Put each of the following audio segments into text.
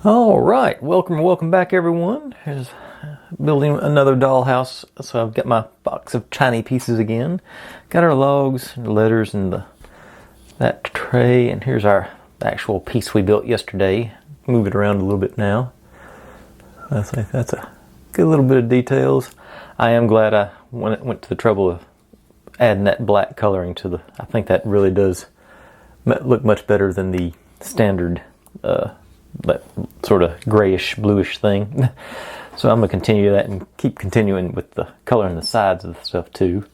Alright, welcome back everyone. Here's building another dollhouse. So I've got my box of tiny pieces again. Got our logs, and letters, and that tray, and here's our actual piece we built yesterday. Move it around a little bit now. That's a good little bit of details. I am glad I went to the trouble of adding that black coloring to I think that really does look much better than the standard that sort of grayish bluish thing. So I'm gonna continue that and keep continuing with the color on the sides of the stuff too.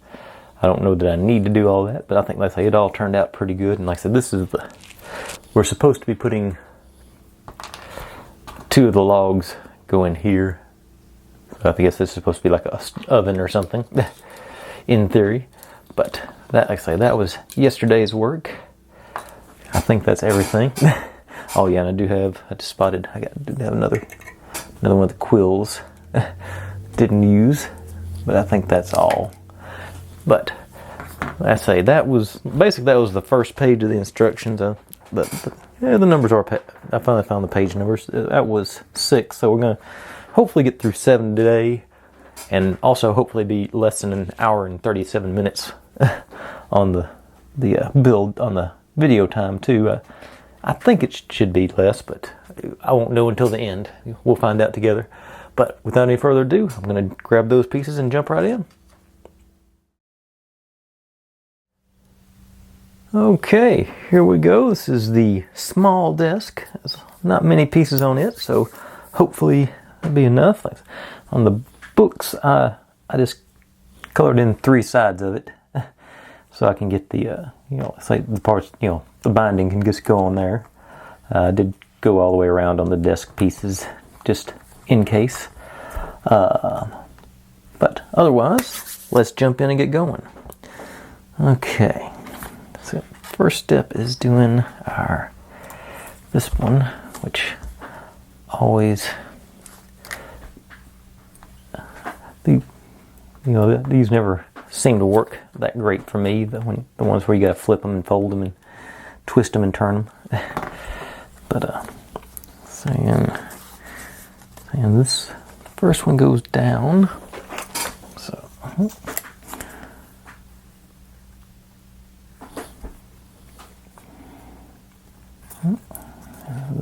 I don't know that I need to do all that, but I think, like I say, it all turned out pretty good. And like I said, this is we're supposed to be putting 2 of the logs go in here. So I guess this is supposed to be like a oven or something in theory. But that, like I say, that was yesterday's work. I think that's everything. Oh yeah, and I just spotted, I do have another one of the quills. Didn't use, but I think that's all. But I say that was the first page of the instructions. The numbers are. I finally found the page numbers. That was 6, so we're gonna hopefully get through 7 today, and also hopefully be less than an hour and 37 minutes on the build on the video time too. I think it should be less, but I won't know until the end. We'll find out together. But without any further ado, I'm going to grab those pieces and jump right in. Okay, here we go. This is the small desk. There's not many pieces on it, so hopefully that'll be enough. On the books, I just colored in 3 sides of it, so I can get the say the parts, the binding can just go on there. I did go all the way around on the desk pieces just in case. But otherwise, let's jump in and get going. Okay, so first step is doing this one, which always these never seem to work that great for me. The ones where you gotta flip them and fold them and twist them and turn them. But saying this first one goes down. So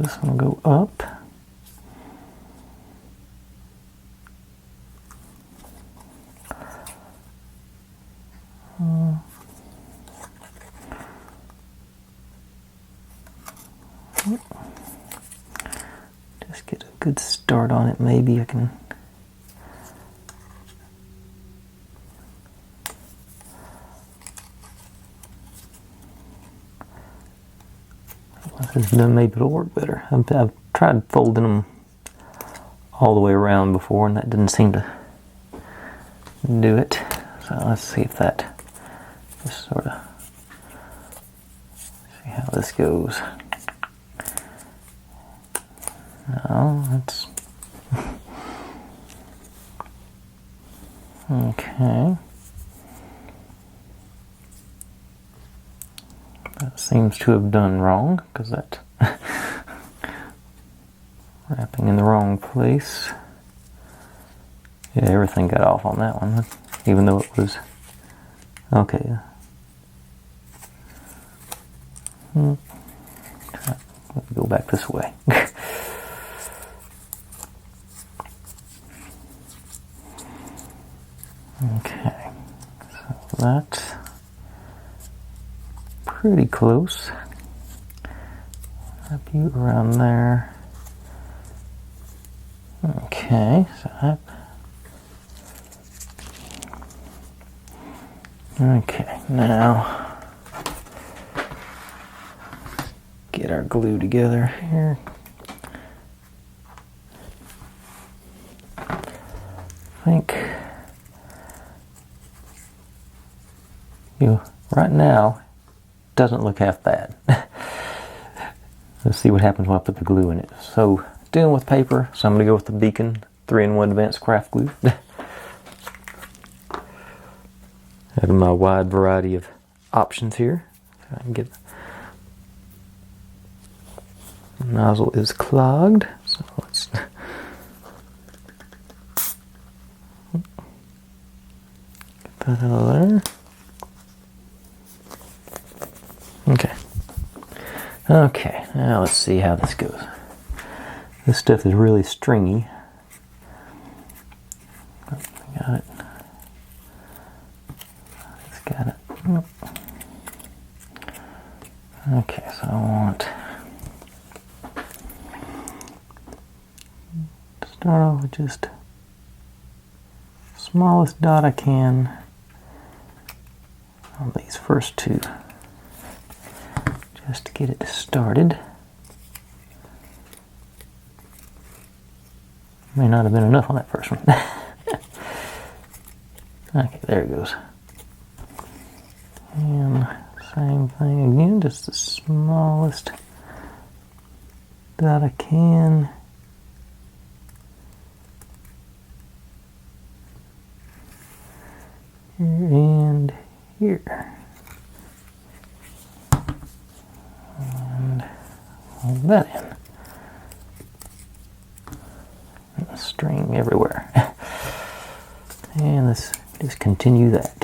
this one will go up. Just get a good start on it. Maybe I can. Then maybe it'll work better. I've tried folding them all the way around before, and that didn't seem to do it. So let's see if that just sort of see how this goes. No, that's okay. That seems to have done wrong, because that wrapping in the wrong place. Yeah, everything got off on that one, even though it was okay. Let me go back this way. Okay, so that's pretty close. Wrap you around there. Okay, so that. Okay, now get our glue together here. I think right now doesn't look half bad. Let's see what happens when I put the glue in it. So dealing with paper, so I'm going to go with the Beacon 3-in-1 Advanced Craft Glue. Out of my wide variety of options here. So I can get the nozzle is clogged, so So let's get that out of there. Okay. Okay, now let's see how this goes. This stuff is really stringy. Oh, I got it. It's got it. Okay, so I want to start off with just smallest dot I can on these first two, just to get it started. May not have been enough on that first one. Okay, there it goes. And same thing again, just the smallest dot I can. Here and here. And hold that in. And string everywhere. And let's just continue that.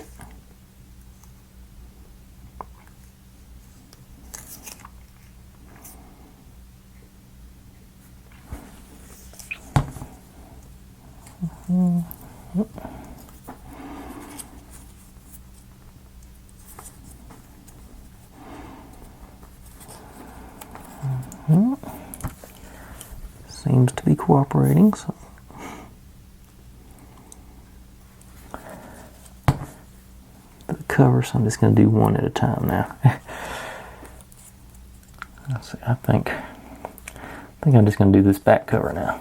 Seems to be cooperating, so the cover, so I'm just going to do one at a time now. Let's see, I think I'm just going to do this back cover now.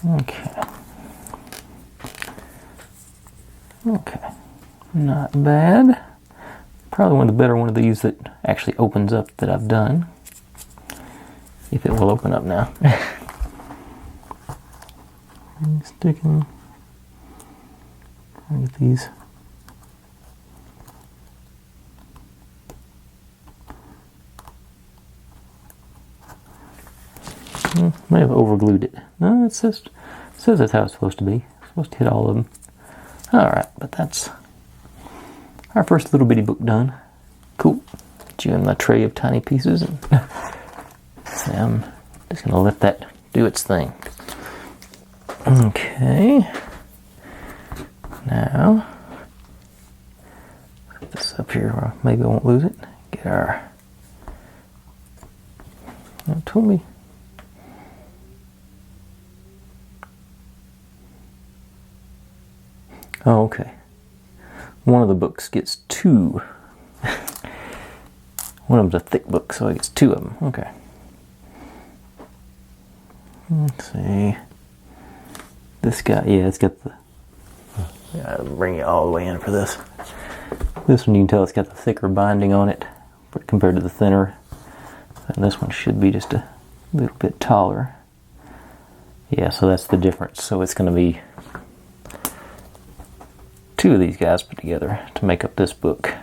Okay. Okay. Not bad. Probably one of the better one of these that actually opens up that I've done. If it will open up now. Sticking. I'll get these. May have overglued it. No, it says that's how it's supposed to be. It's supposed to hit all of them. Alright, but that's our first little bitty book done. Cool. Put you in my tray of tiny pieces. And I'm just going to let that do its thing. Okay. Now, put this up here where maybe I won't lose it. Get our... It told me... Oh, okay. One of the books gets two. One of them's a thick book, so it gets two of them. Okay. Let's see. This guy, yeah, it's got the... Gotta bring it all the way in for this. This one, you can tell it's got the thicker binding on it compared to the thinner. And this one should be just a little bit taller. Yeah, so that's the difference. So it's going to be two of these guys put together to make up this book.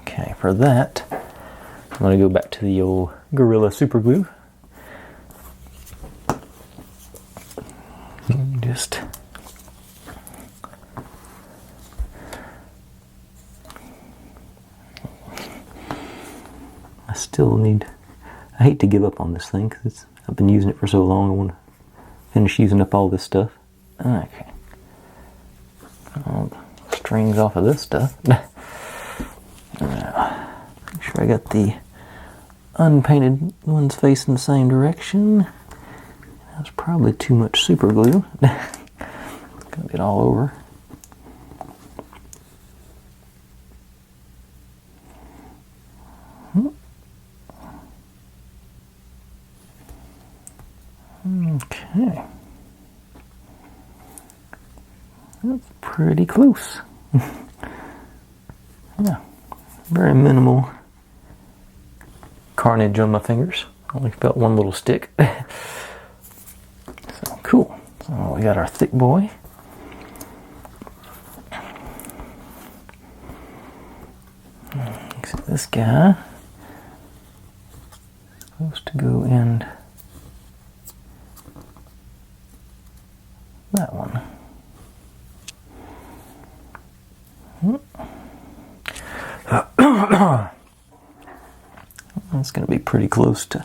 Okay, for that, I'm going to go back to the old Gorilla Super Glue. Just I still need... I hate to give up on this thing because I've been using it for so long. I want to finish using up all this stuff. Okay. All the strings off of this stuff. Now, make sure I got the unpainted ones facing the same direction. That's probably too much super glue. Gonna get all over. Okay. That's pretty close. Yeah. Very minimal carnage on my fingers. Only felt one little stick. So cool. So we got our thick boy. this guy is supposed to go in that one. That's going to be pretty close to.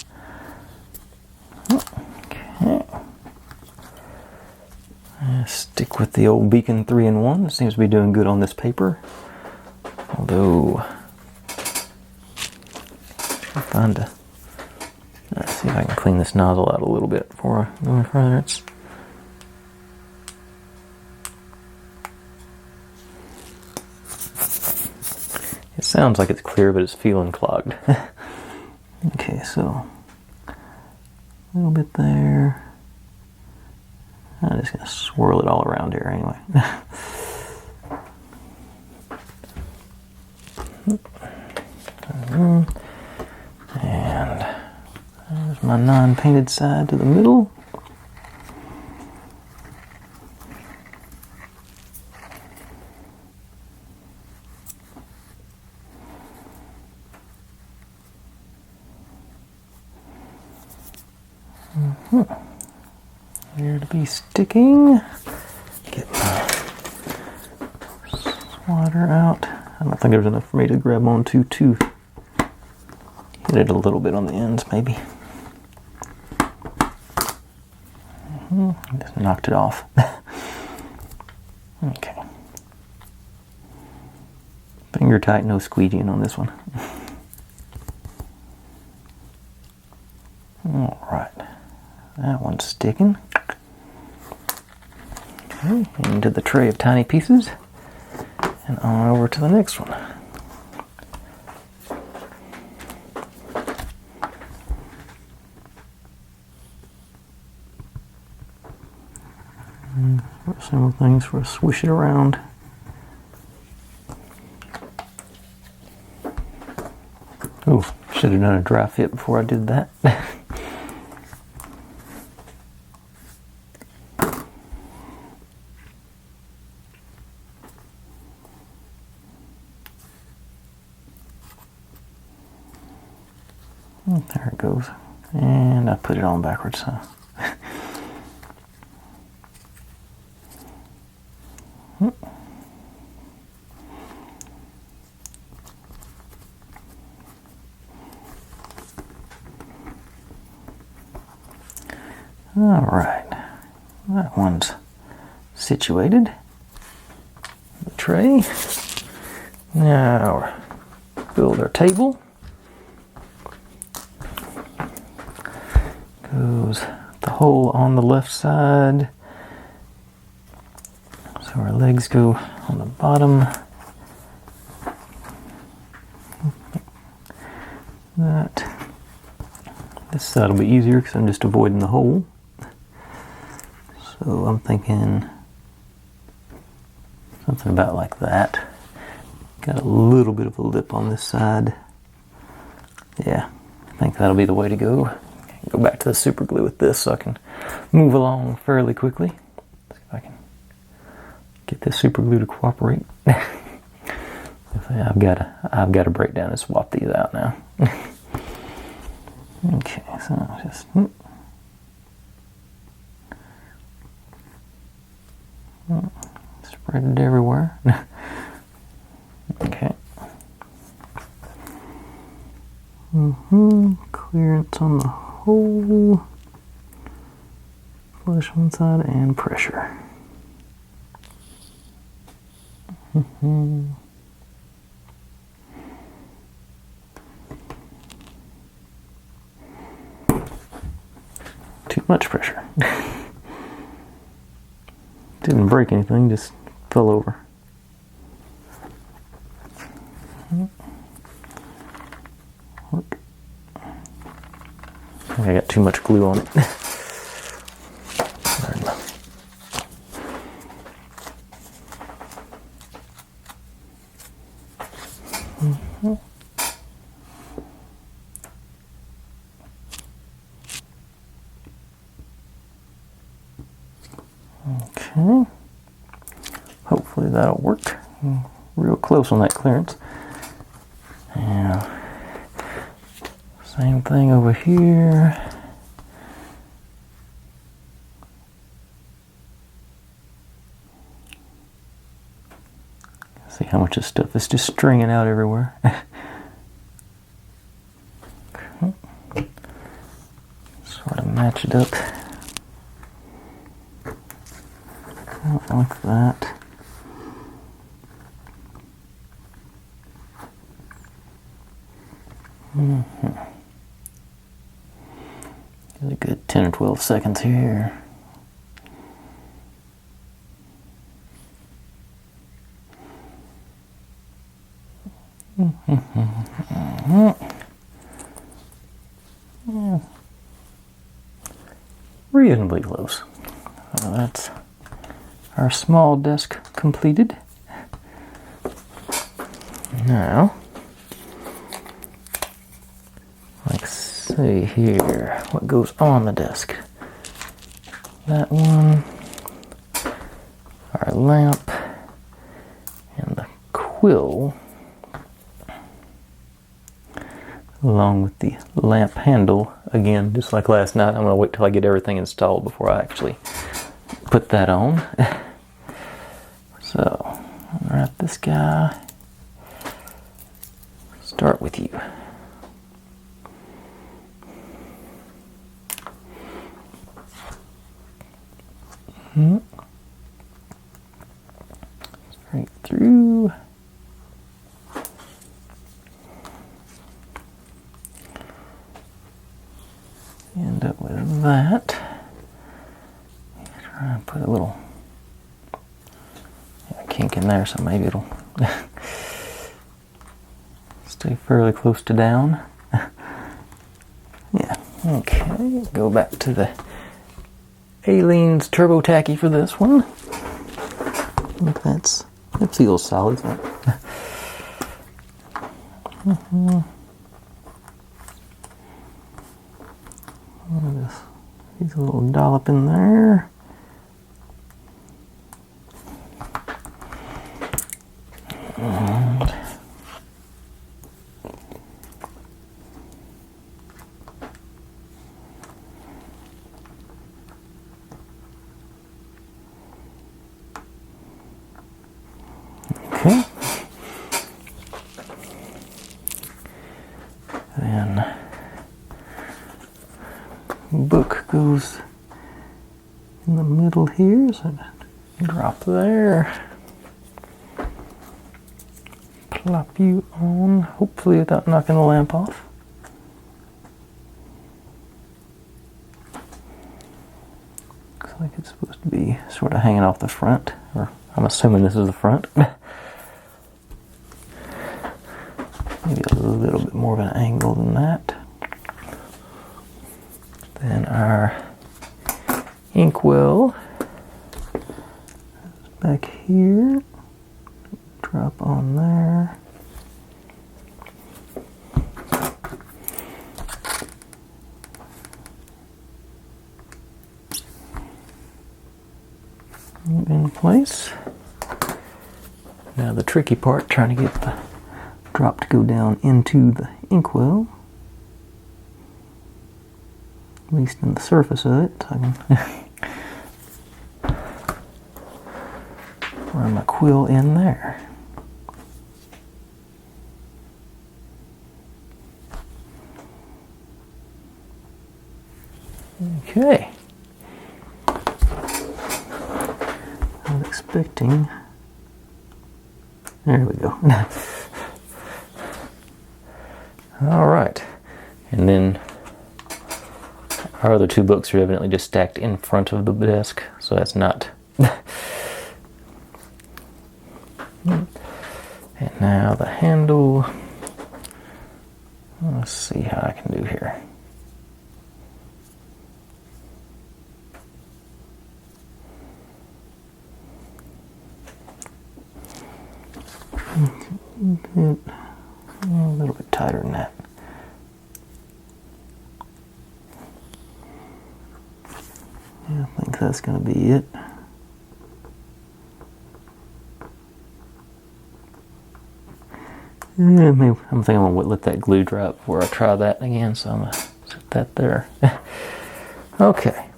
Okay. Stick with the old Beacon 3-in-1. It seems to be doing good on this paper. Although, let's see if I can clean this nozzle out a little bit before I go any further. It sounds like it's clear, but it's feeling clogged. Okay, so a little bit there. I'm just going to swirl it all around here anyway. And there's my non-painted side to the middle. Here to be sticking. Get my swatter out. I don't think there's enough for me to grab onto to hit it a little bit on the ends, maybe. Just knocked it off. Okay. Finger tight, no squeegeeing on this one. Alright. That one's sticking. Okay, into the tray of tiny pieces. And on over to the next one. Several things for a swish it around. Oh, should have done a dry fit before I did that. There it goes. And I put it on backwards, huh? Alright, that one's situated. The tray. Now, build our table. Goes the hole on the left side. So our legs go on the bottom. This side will be easier because I'm just avoiding the hole. So I'm thinking something about like that. Got a little bit of a lip on this side. Yeah, I think that'll be the way to go. Go back to the super glue with this so I can move along fairly quickly. See if I can get this super glue to cooperate. I've got to break down and swap these out now. Okay, so just spread it everywhere. Okay. Clearance on the hole. Flush one side and pressure. Too much pressure. Didn't break anything, just fell over. Work. I think I got too much glue on it. Okay, hopefully that'll work. Real close on that clearance. And Same thing over here. See how much of stuff is just stringing out everywhere. Sort of match it up. Like that. Get a good 10 or 12 seconds here. Yeah. Reasonably close. That's our small desk completed. Now, let's see here what goes on the desk. That one, our lamp, and the quill, along with the lamp handle. Again, just like last night, I'm going to wait till I get everything installed before I actually put that on. So, unwrap this guy. Start with you. Straight through. End up with that. Try and put a little kink in there, so maybe it'll stay fairly close to down. Yeah, okay. Go back to the Aleene's Turbo Tacky for this one. I think that feels solid. Use a little dollop in there. And okay. Then book goes in the middle here, so drop there. Plop you on, hopefully without knocking the lamp off. Looks like it's supposed to be sort of hanging off the front, or I'm assuming this is the front. Maybe a little bit more of an angle than that. Then our inkwell is back here. Drop on there. In place. Now the tricky part, trying to get the drop to go down into the inkwell. At least in the surface of it. So I can run my quill in there. Okay. I was expecting. There we go. All right. And then our other two books are evidently just stacked in front of the desk, so that's not. And now the handle. Let's see how I can do here. A little bit tighter than that. Yeah, I think that's going to be it. Maybe, I'm thinking I'm gonna let that glue dry before I try that again, so I'm gonna set that there. Okay.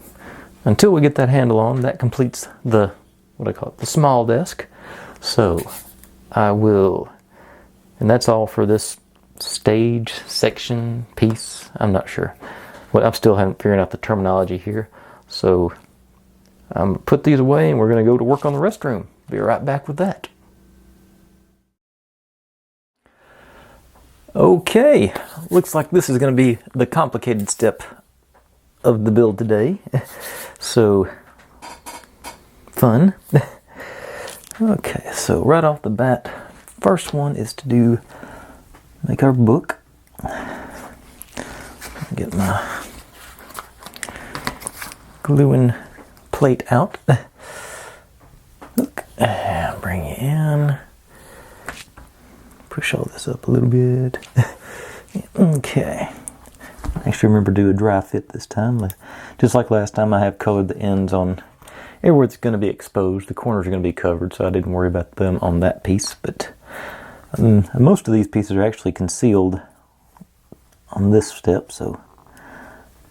Until we get that handle on, that completes the, what I call it, the small desk. So I will, and that's all for this stage, section, piece. I'm not sure. Well, I'm still haven't figured out the terminology here. So I'm gonna put these away and we're gonna go to work on the restroom. Be right back with that. Okay, looks like this is gonna be the complicated step of the build today. So fun. Okay, so right off the bat, first one is to make our book. Get my gluing plate out. Look, and bring it in. Push all this up a little bit. Okay. Make sure remember to do a dry fit this time. Just like last time, I have colored the ends on everywhere it's going to be exposed. The corners are going to be covered, so I didn't worry about them on that piece. But most of these pieces are actually concealed on this step, so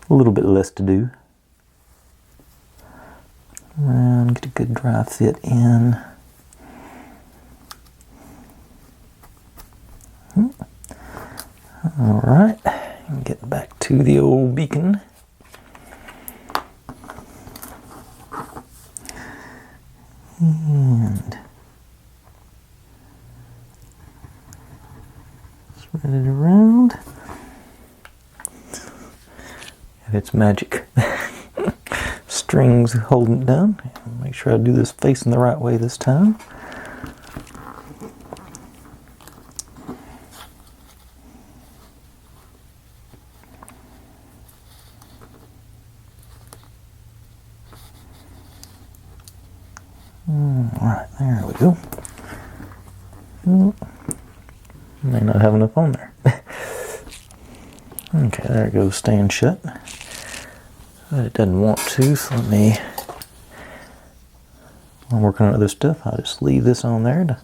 a little bit less to do. And get a good dry fit in. Alright, and get back to the old beacon. And spread it around. And it's magic. Strings holding it down. Make sure I do this facing the right way this time. Alright, there we go. May not have enough on there. Okay, there it goes, staying shut. But it doesn't want to, so let me, while I'm working on other stuff, I'll just leave this on there to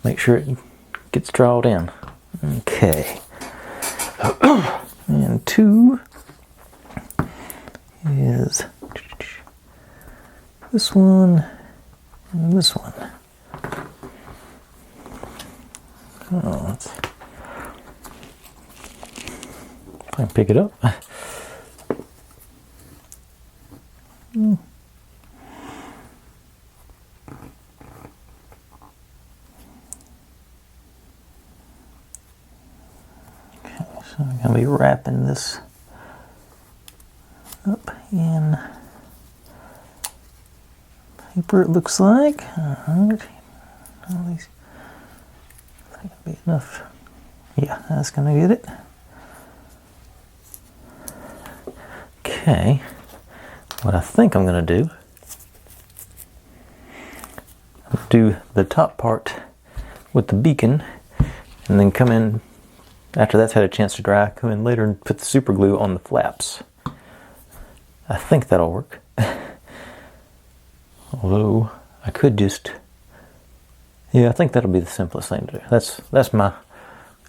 make sure it gets drawn in. Okay. And 2 is this one and this one. Oh, let's, if I can pick it up. Okay, so I'm going to be wrapping this up in paper, it looks like. Alright. All these, I think it'll be enough. Yeah, that's going to get it. Okay. What I think I'm going to do the top part with the beacon, and then come in, after that's had a chance to dry, come in later and put the super glue on the flaps. I think that'll work. Although, I could just, yeah, I think that'll be the simplest thing to do. That's my,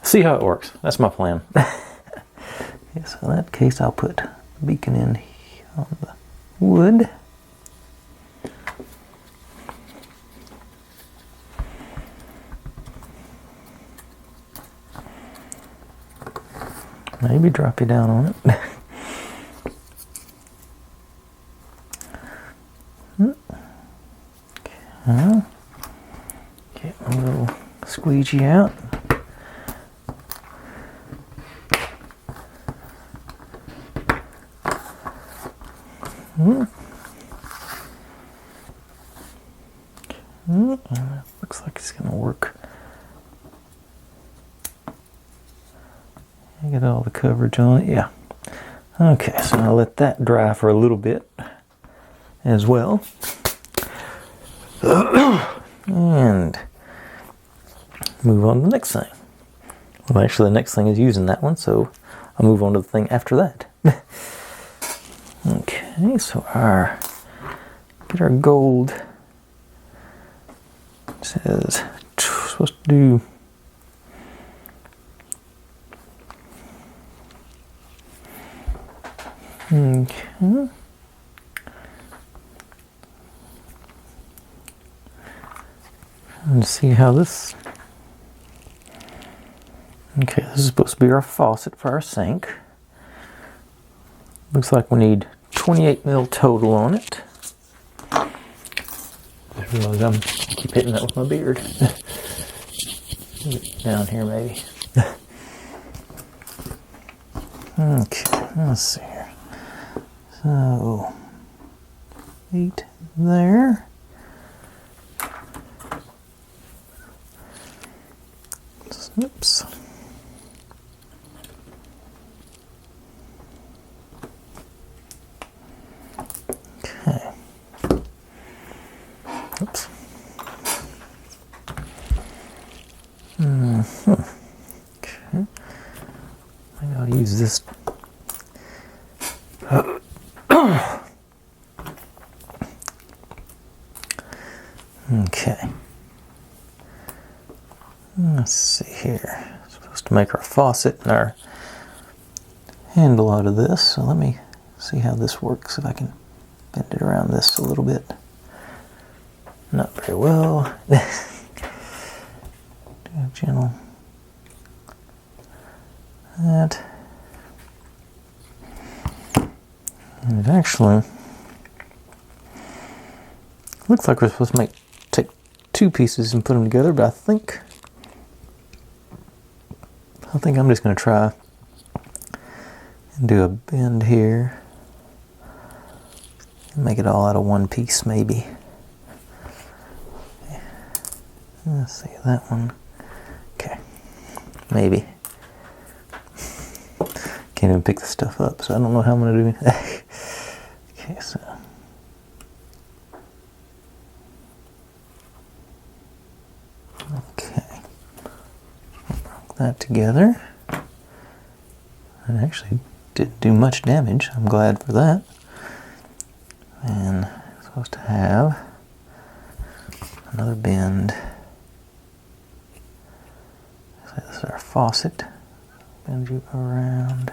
see how it works. That's my plan. Yeah, so in that case, I'll put the beacon in on the wood. Maybe drop you down on it. Okay. Get my little squeegee out. Looks like it's going to work. I get all the coverage on it, yeah. Okay, so I'll let that dry for a little bit as well. And move on to the next thing. Well, actually the next thing is using that one, so I'll move on to the thing after that. Okay, so get our gold. It says supposed to do Okay. And see how this. Okay, this is supposed to be our faucet for our sink. Looks like we need 28 mil total on it. I realize I keep hitting that with my beard. Down here maybe. Okay, let's see here. So 8 there. Oops. Okay. Oops. Okay. I think I'll use this. Okay. Let's see here. Supposed to make our faucet and our handle out of this. So let me see how this works. If I can bend it around this a little bit. Not very well. Do a gentle. That. And it actually looks like we're supposed to take 2 pieces and put them together, but I think I'm just going to try and do a bend here and make it all out of one piece maybe. Let's see that one. Okay, maybe. Can't even pick the stuff up, so I don't know how I'm going to do it. Okay, so. Okay. Broke that together. It actually didn't do much damage. I'm glad for that. And I'm supposed to have another bend. So this is our faucet. Bend you around.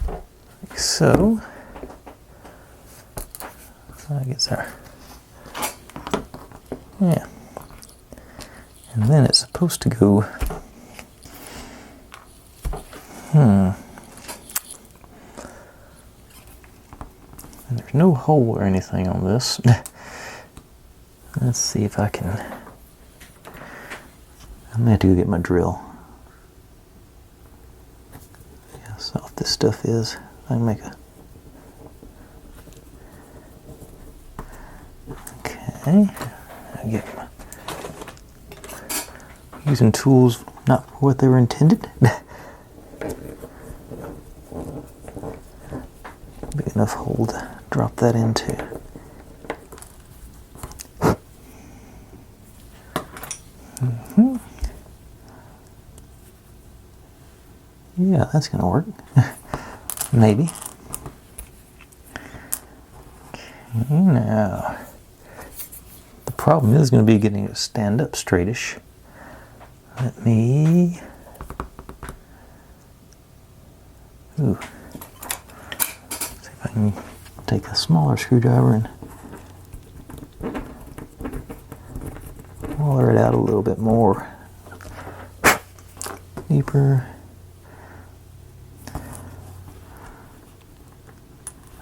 Like so. I guess our. Yeah. And then it's supposed to go. And there's no hole or anything on this. Let's see if I can. I'm gonna have to go get my drill. See how soft this stuff is. I can make a. Okay. I get my. Using tools not for what they were intended. Big enough hole to drop that into. Yeah, that's gonna work. Maybe. Okay, now the problem is going to be getting it to stand up straightish. Let me. Ooh. See if I can take a smaller screwdriver and waller it out a little bit more. Deeper.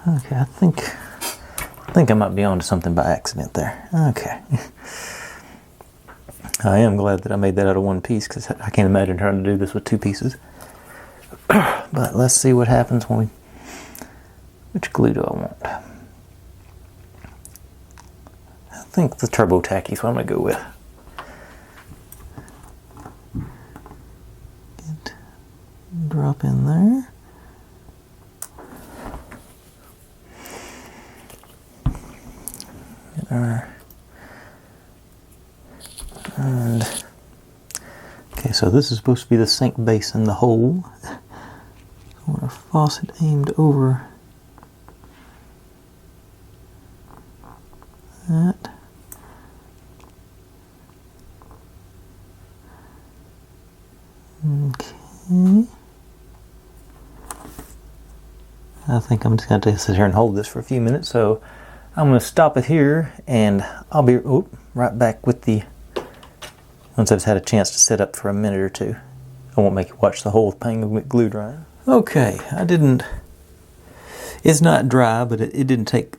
Okay, I think I might be onto something by accident there. Okay. I am glad that I made that out of one piece because I can't imagine trying to do this with 2 pieces. But let's see what happens when we. Which glue do I want? I think the Turbo Tacky is what I'm going to go with. Drop in there. Get our. And okay, so this is supposed to be the sink basin, the hole. Our faucet aimed over that. Okay. I think I'm just going to sit here and hold this for a few minutes. So I'm going to stop it here, and I'll be right back with the, once I've had a chance to sit up for a minute or two. I won't make you watch the whole thing with glue drying. Okay, it's not dry, but it didn't take,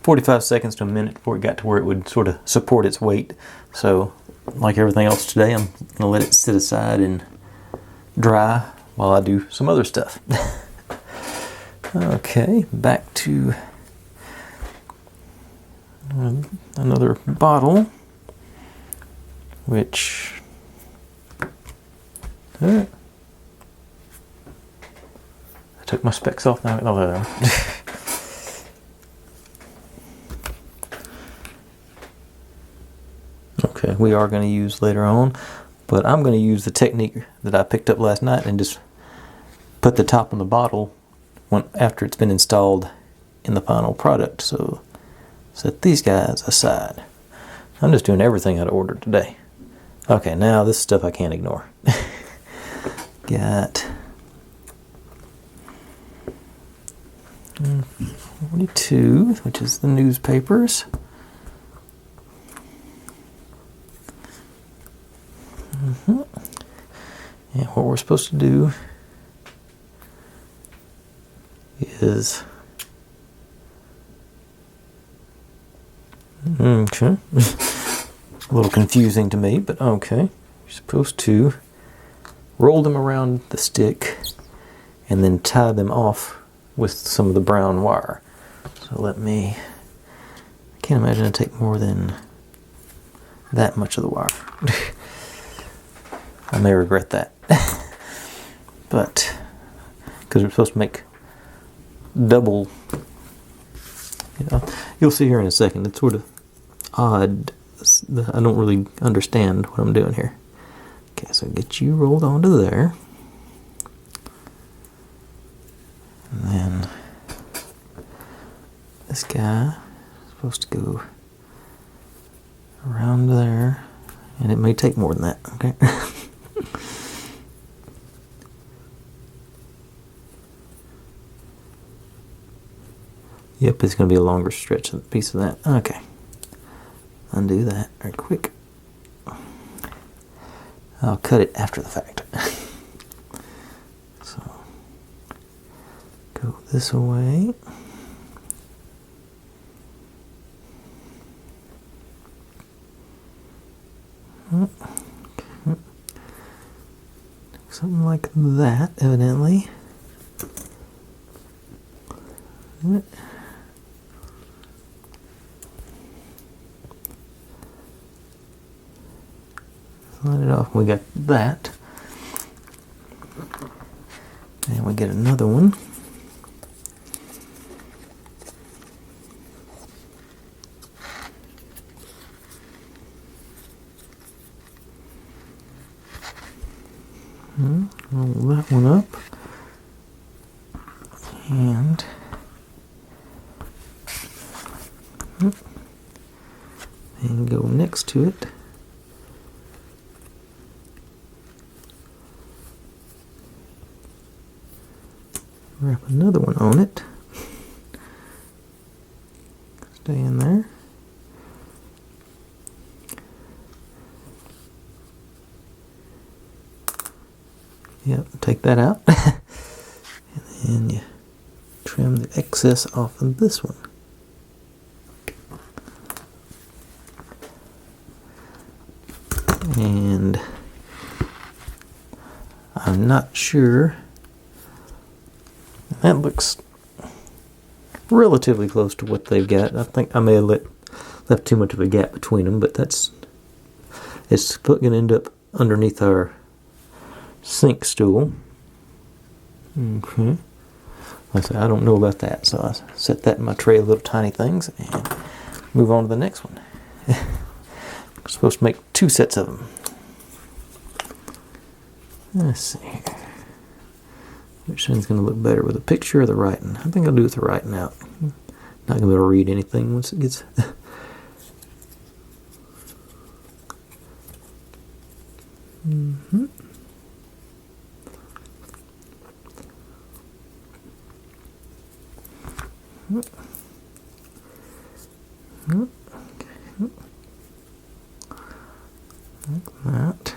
45 seconds to a minute before it got to where it would sort of support its weight. So, like everything else today, I'm going to let it sit aside and dry while I do some other stuff. Okay, back to another bottle, which I took my specs off now. Oh, there they are. Okay, we are going to use later on, but I'm going to use the technique that I picked up last night and just put the top on the bottle after it's been installed in the final product. So set these guys aside. I'm just doing everything out of order today. Okay, now this stuff I can't ignore. Got 42, which is the newspapers. And what we're supposed to do is okay. A little confusing to me, but okay. You're supposed to roll them around the stick and then tie them off with some of the brown wire. So I can't imagine it'd take more than that much of the wire. I may regret that. But, because we're supposed to make double, you'll see here in a second, it's sort of odd. I don't really understand what I'm doing here. Okay, so get you rolled onto there. And then this guy is supposed to go around there. And it may take more than that, okay? Yep, it's going to be a longer stretch piece of that. Okay. Undo that very quick. I'll cut it after the fact. So, go this way. Okay. Something like that, evidently. Slide it off. We got that. And we get another one. Roll that one up. And go next to it. Wrap another one on it. Stay in there. Yep, take that out. And then you trim the excess off of this one. And I'm not sure. That looks relatively close to what they've got. I think I may have left too much of a gap between them, but it's going to end up underneath our sink stool. Okay. Like I said, I don't know about that, so I set that in my tray of little tiny things and move on to the next one. I'm supposed to make 2 sets of them. Let's see here. Which one's going to look better, with the picture or the writing? I think I'll do with the writing out. Not going to be able to read anything once it gets... Like that.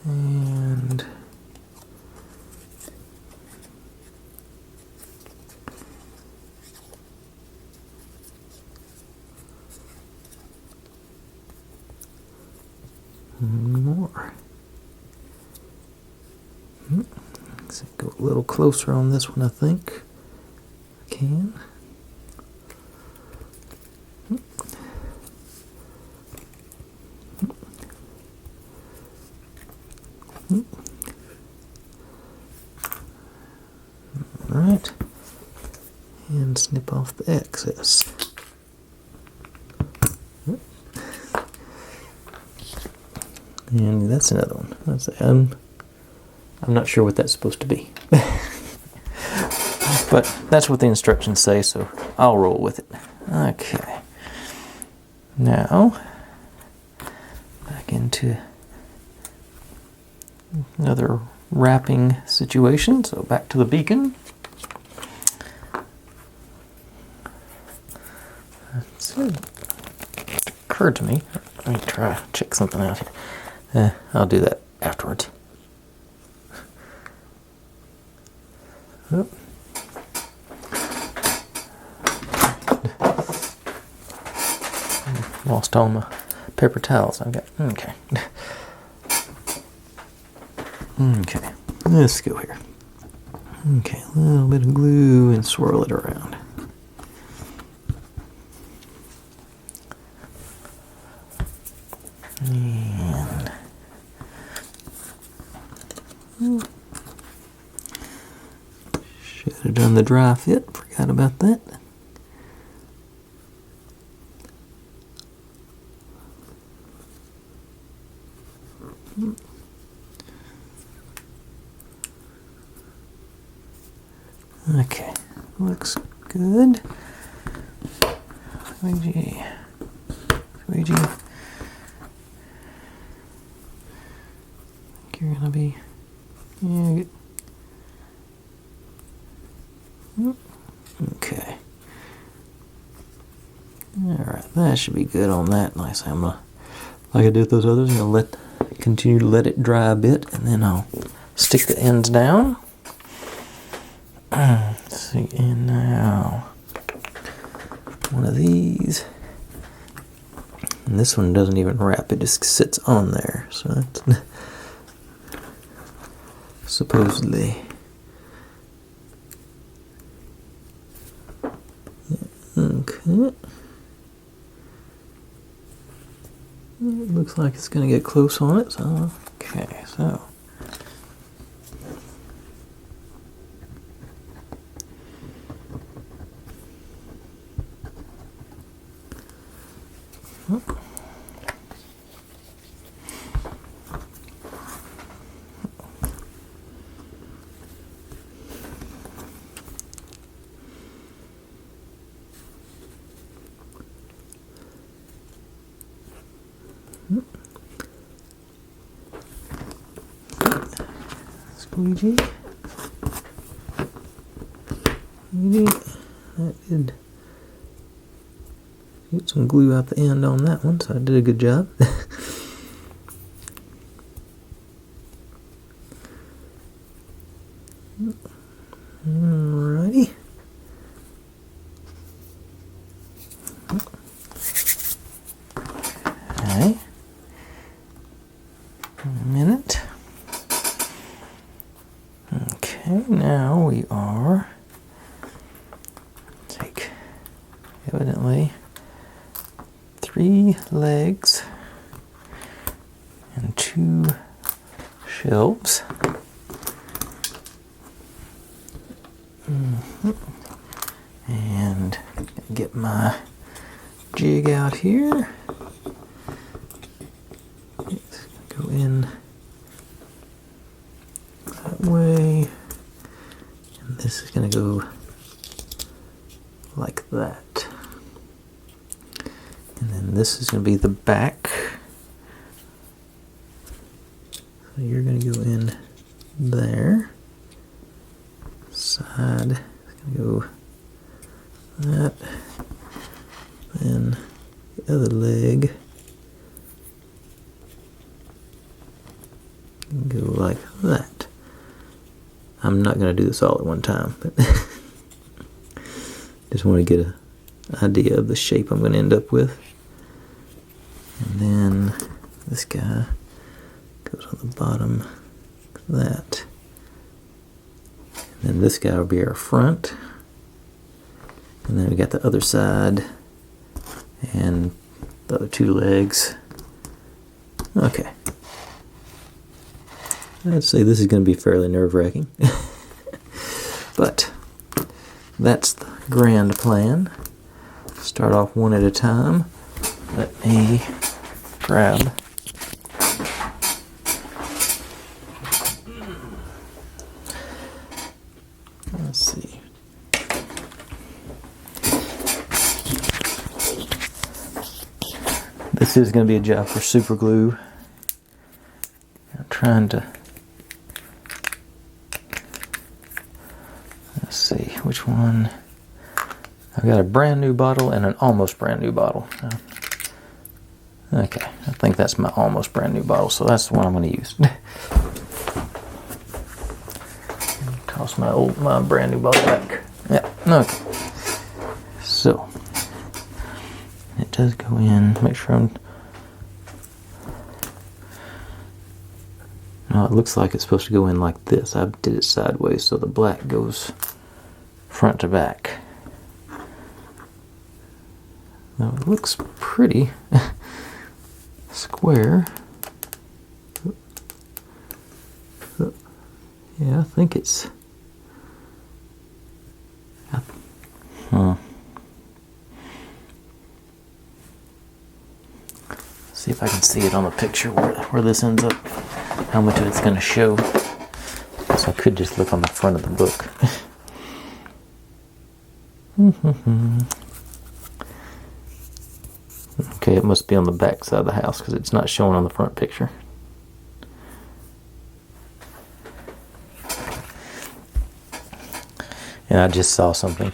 And more. Let's go a little closer on this one, I think. I can. Alright. And snip off the excess. And that's another one. I'm not sure what that's supposed to be. But that's what the instructions say, so I'll roll with it. Okay. Now, back into another wrapping situation. So back to the beacon. It occurred to me. Let me try to check something out here. I'll do that afterwards. Oh. Lost all my paper towels I've got. Okay. Okay. Let's go here. Okay, a little bit of glue and swirl it around. And should have done the dry fit, forgot about that. Okay, looks good. Squeegee. You're gonna be, yeah, good. Okay. Alright, that should be good on that. Nice. I'm gonna, like I did with those others, I'm gonna continue to let it dry a bit, and then I'll stick the ends down. Let's see, and now one of these. And this one doesn't even wrap, it just sits on there. So that's supposedly. Okay. It looks like it's going to get close on it. So, okay, so. Squeegee. That did get some glue out the end on that one, so I did a good job. Alrighty. Okay. A minute. Okay, now we are take evidently 3 legs and 2 shelves. And get my jig out here. It's gonna go in that way, and this is going to go like that. And then this is going to be the back. So you're going to go in there. Side, it's going to go that. Then the other leg can go like that. I'm not going to do this all at one time, but just want to get an idea of the shape I'm going to end up with. And then this guy goes on the bottom like that. And then this guy will be our front. And then we got the other side and the other two legs. Okay. I'd say this is going to be fairly nerve-wracking. But that's the grand plan. Start off one at a time. Let me grab let's see. This is going to be a job for super glue. I'm trying to let's see which one. I've got a brand new bottle and an almost brand new bottle. Okay, I think that's my almost brand new bottle, so that's the one I'm going to use. Toss my brand new bottle back. Yeah, okay. So it does go in. Make sure I'm. No, it looks like it's supposed to go in like this. I did it sideways, so the black goes front to back. Now it looks pretty square. Yeah, I think it's. See if I can see it on the picture where this ends up. How much of it's going to show. So I could just look on the front of the book. Okay, it must be on the back side of the house because it's not showing on the front picture. And I just saw something.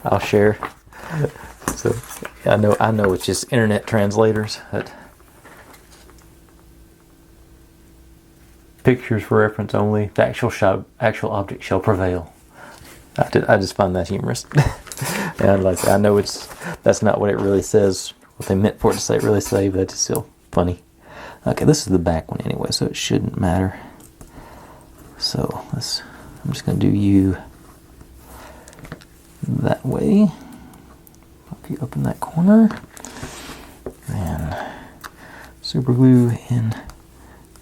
I'll share. So I know it's just internet translators. But pictures for reference only. The actual object shall prevail. I just find that humorous. And I know that's not what it really says. What they meant for it to say, really say, but it's still funny. Okay, this is the back one anyway, so it shouldn't matter. So I'm just going to do you that way. If you open that corner, and super glue in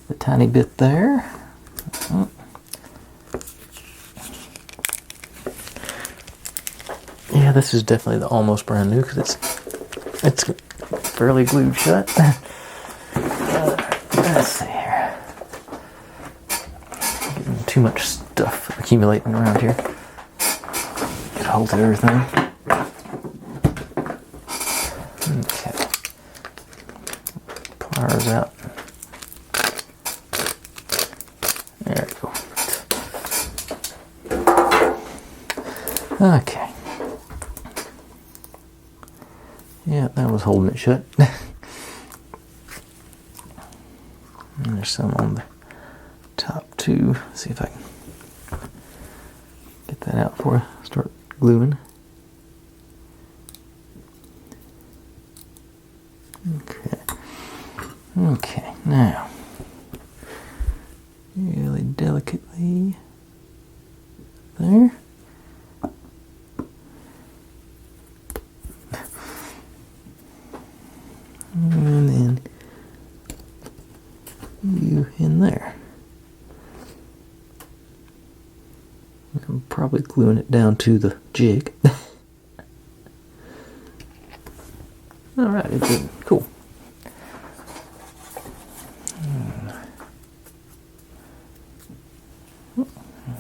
the tiny bit there. Yeah, this is definitely the almost brand new because it's fairly glued shut. Let's see here. Getting too much stuff accumulating around here. Get hold of everything. Okay. Pliers out. There we go. Okay. Yeah, that was holding it shut. And there's some on the top too. Let's see if I can get that out before I start gluing. Okay. Okay, now really delicately there. And then you in there. I'm probably gluing it down to the jig. Alright, it's good. Cool.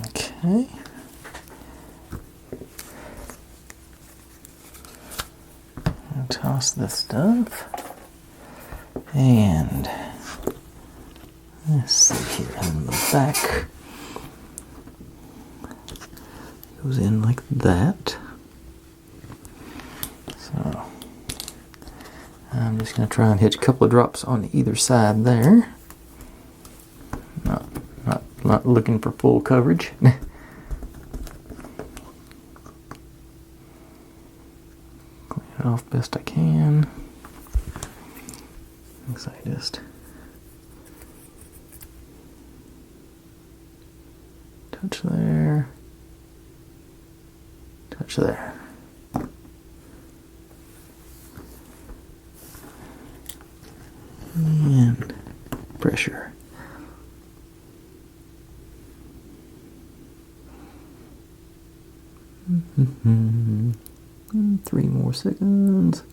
Okay. And toss this stuff. And let's see here in the back. Goes in like that. So I'm just going to try and hitch a couple of drops on either side there. Not looking for full coverage. Clean it off best I can. Looks like just touch there, touch there. And pressure. And 3 more seconds.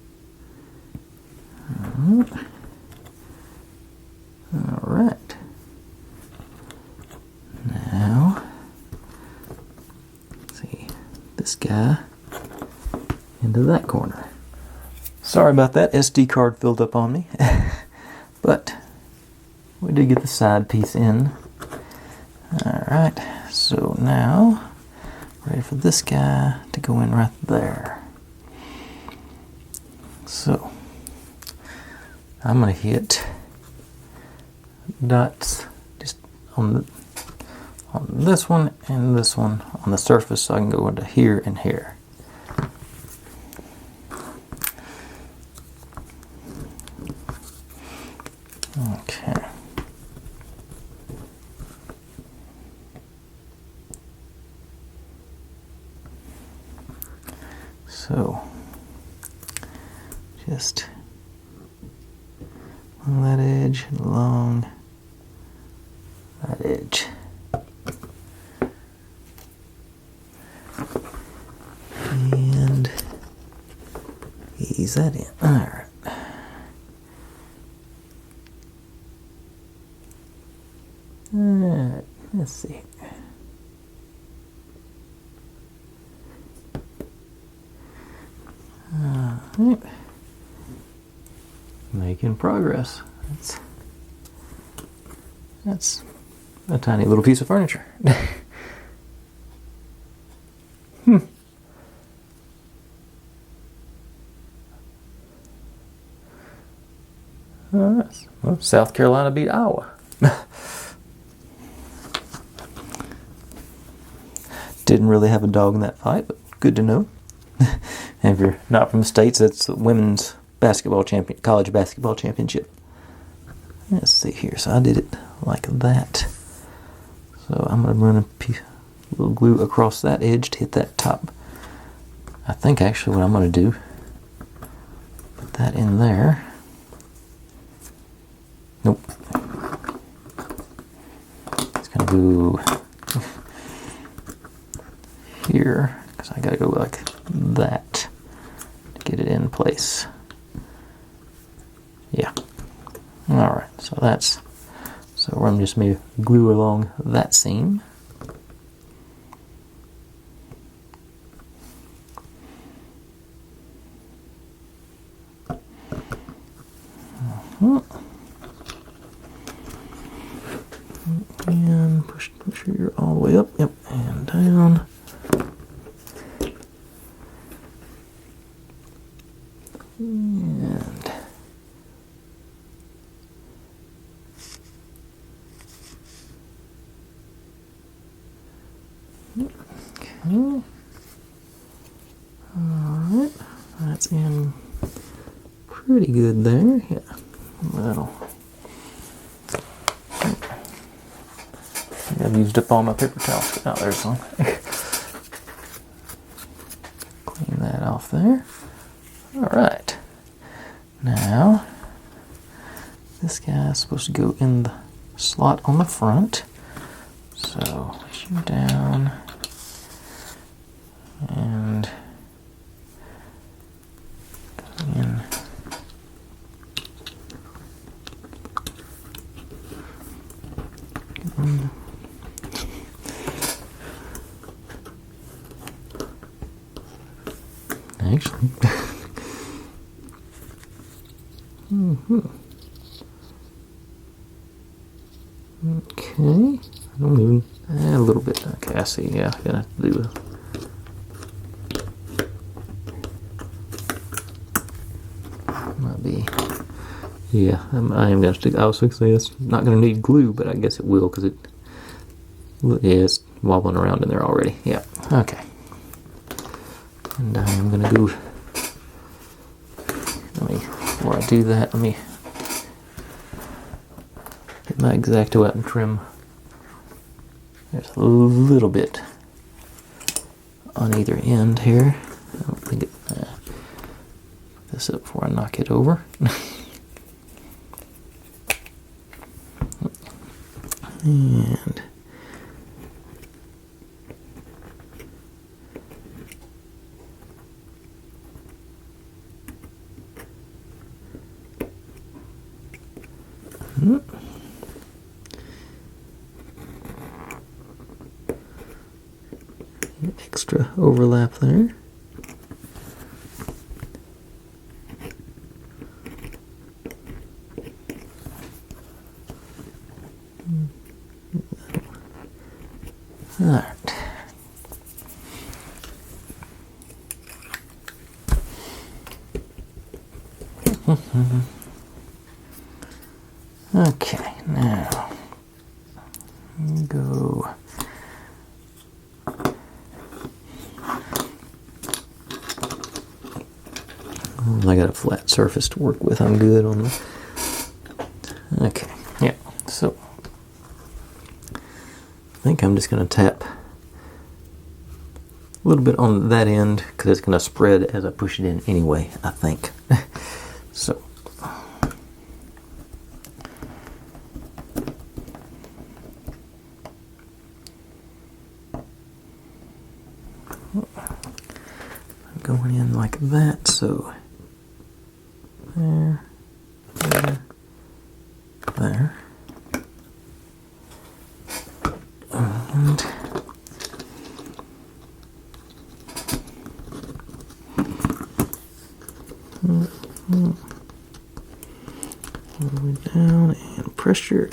All right. Now, let's see this guy into that corner. Sorry about that. SD card filled up on me. But we did get the side piece in. Alright, so now ready for this guy to go in right there. So I'm going to hit dots just on this one and this one on the surface so I can go into here and here. Okay. So just along that edge, along that edge. And ease that in. Alright. Alright, let's see. Alright. Making progress. That's a tiny little piece of furniture. Well, South Carolina beat Iowa. Didn't really have a dog in that fight, but good to know. And if you're not from the States, that's the women's college basketball championship. Let's see here. So I did it like that. So I'm going to run a little glue across that edge to hit that top. I think actually what I'm going to do, put that in there. Nope. It's going to go here, because I got to go like that to get it in place. Yeah. Alright, so I'm just going to glue along that seam. And push her all the way up, yep, and down. And okay. Alright, that's in pretty good there. Yeah, that'll. I've used up all my paper towels. Oh, there's some. Clean that off there. Alright. Now, this guy's supposed to go in the slot on the front. So, shoot down. And go in. Actually, Okay. I don't even... a little bit. Okay, I see. Yeah, gonna have to do it. Might be... Yeah, I am gonna stick... I was going to say it's not gonna need glue, but I guess it will, because it... Yeah, it's wobbling around in there already. Yeah, okay. And I am gonna go... Before I do that, let me get my X-Acto out and trim. There's a little bit on either end here. I don't think it... put this up before I knock it over. And... extra overlap there. All right. Okay, now go. I got a flat surface to work with. I'm good on the... Okay, yeah. So I think I'm just going to tap a little bit on that end because it's going to spread as I push it in anyway, I think. So. Going in like that, so there, there, there, and all the way down and pressure,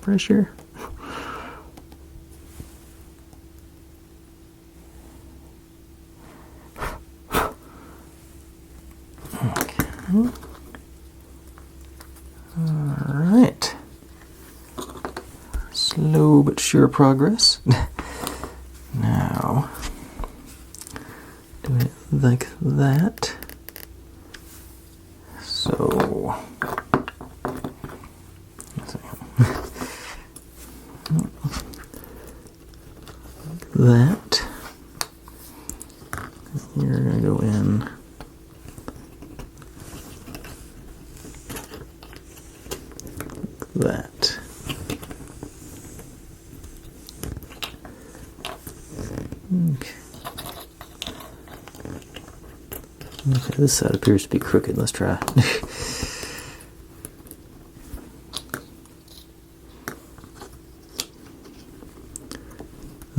pressure. Alright. Slow but sure progress. Now, doing it like that. So, that. You're going to go in. That. Okay. Okay, this side appears to be crooked. Let's try.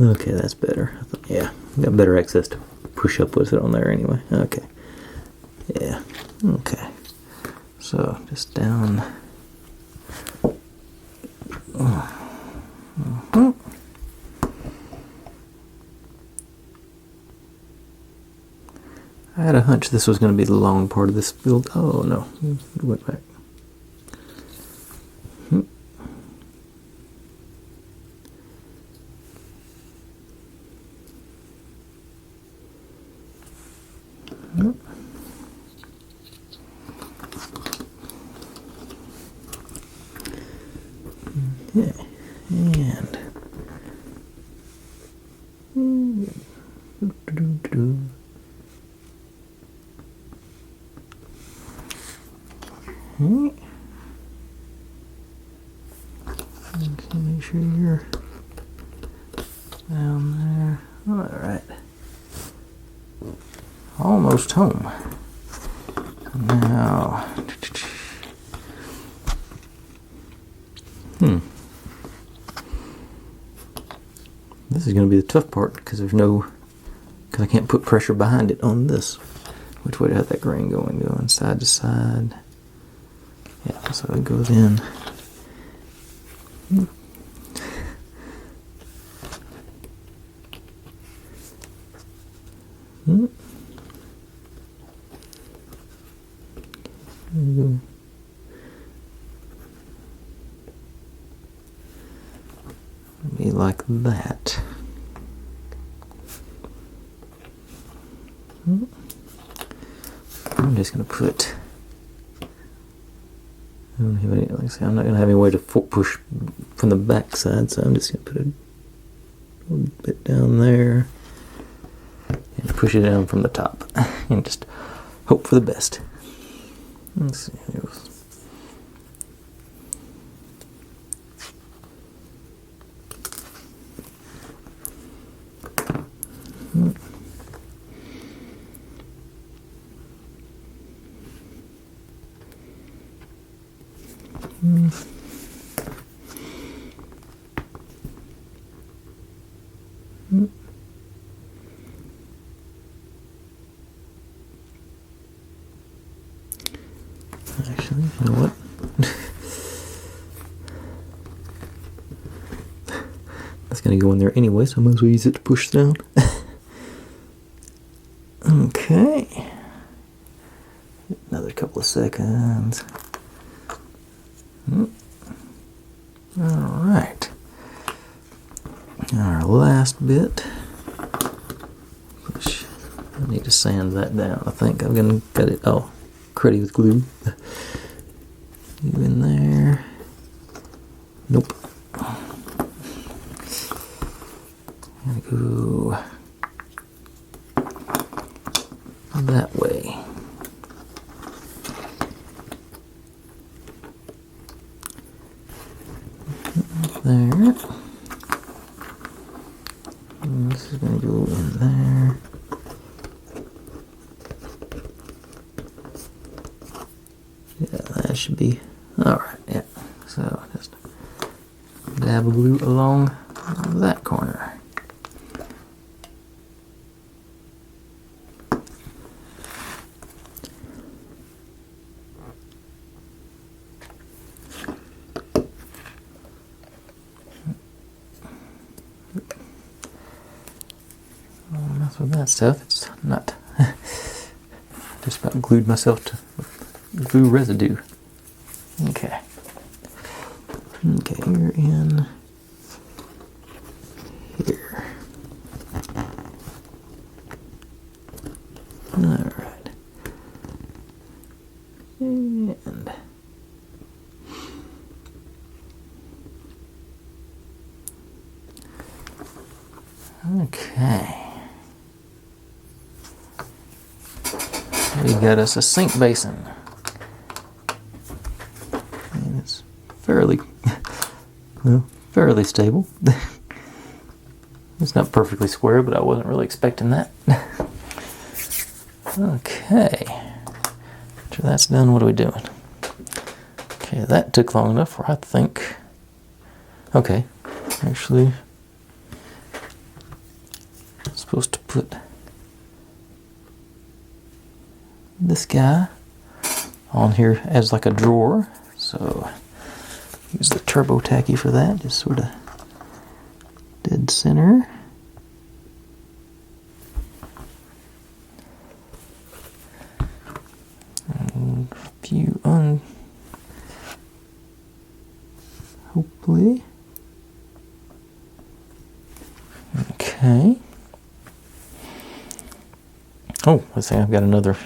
Okay, that's better. Yeah, got better access to push up with it on there anyway. Okay. Yeah. Okay. So just down. I had a hunch this was going to be the long part of this build. Oh no, it went back. Yeah, and okay, make sure you're down there. All right, almost home. Now, this is going to be the tough part because I can't put pressure behind it on this. Which way to have that grain going? Going side to side. So it goes in. Be like that. I'm just going to put. I don't have any, like I say, I'm not going to have any way to push from the back side, so I'm just going to put a little bit down there and push it down from the top, and just hope for the best. Let's see. There it goes. Actually, you know what? That's going to go in there anyway, so I might as well use it to push down. Okay. Another couple of seconds. Alright. Our last bit. Push. I need to sand that down. I think I'm going to cut it. Oh, cruddy with glue. You in there. Nope. Gotta go that way. There. And this is going to go in there. Yeah, that should be alright. Yeah. So just dab glue along that corner. Enough of that stuff. It's not. Just about glued myself to glue residue. Okay. Okay, you're in here. Alright. And okay. We got us a sink basin. And it's fairly, well, fairly stable. It's not perfectly square, but I wasn't really expecting that. Okay. After that's done, what are we doing? Okay, that took long enough where I think. Okay, actually, I'm supposed to put this guy on here as like a drawer, so use the turbo tacky for that, just sort of dead center. And a few hopefully. Okay. Oh, let's see, I've got another.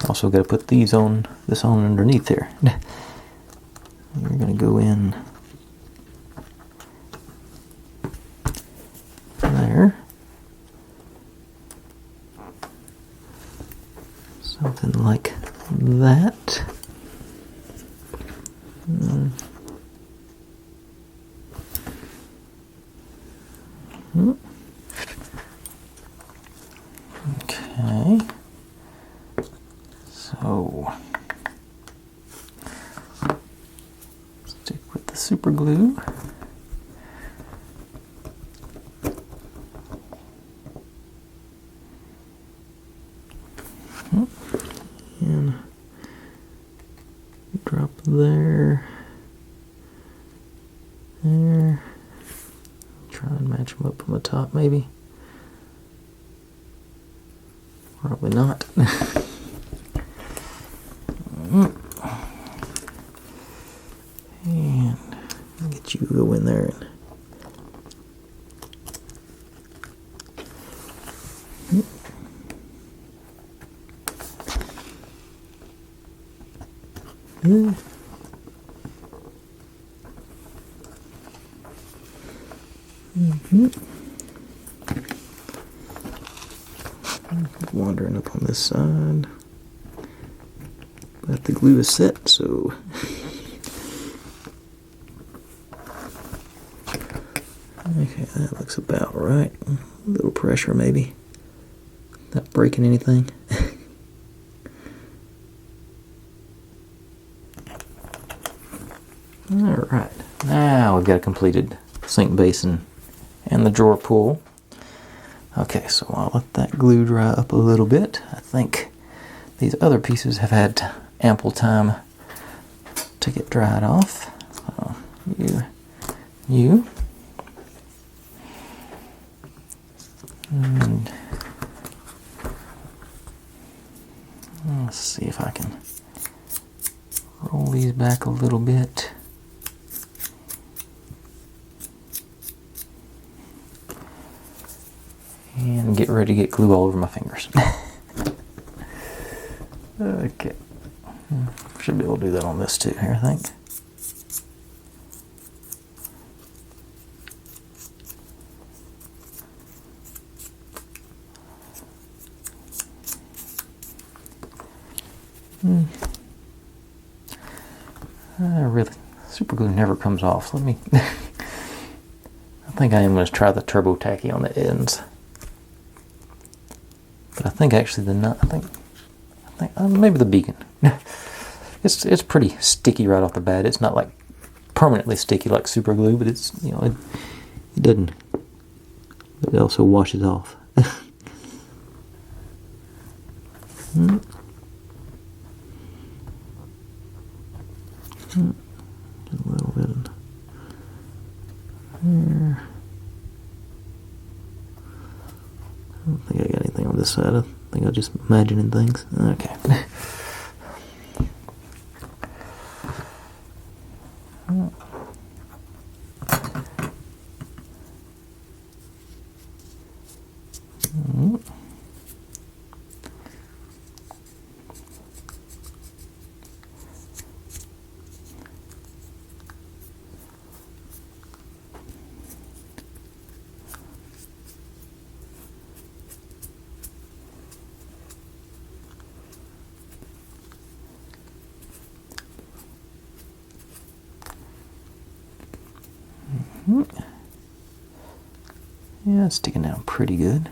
Also got to put these on, this on underneath here. You're going to go in there. Something like that. Okay. So, stick with the super glue. And there. There. Try and match them up on the top, maybe. Probably not. And I'll get you to go in there and wandering up on this side, but the glue is set, so okay, that looks about right. A little pressure maybe, not breaking anything. Alright, now we've got a completed sink basin and the drawer pull. Okay, so I'll let that glue dry up a little bit. I think these other pieces have had ample time to get dried off. So you. And let's see if I can roll these back a little bit. And get ready to get glue all over my fingers. Okay. Should be able to do that on this too here, I think. Really, super glue never comes off. Let me. I think I am going to try the turbo tacky on the ends. But I think actually the nut. I think maybe the beacon. It's pretty sticky right off the bat. It's not like permanently sticky like super glue, but it's, you know, it doesn't. But it also washes off. A little bit in there. I don't think I got anything on this side. I think I'm just imagining things. Okay. Yeah, it's sticking down pretty good.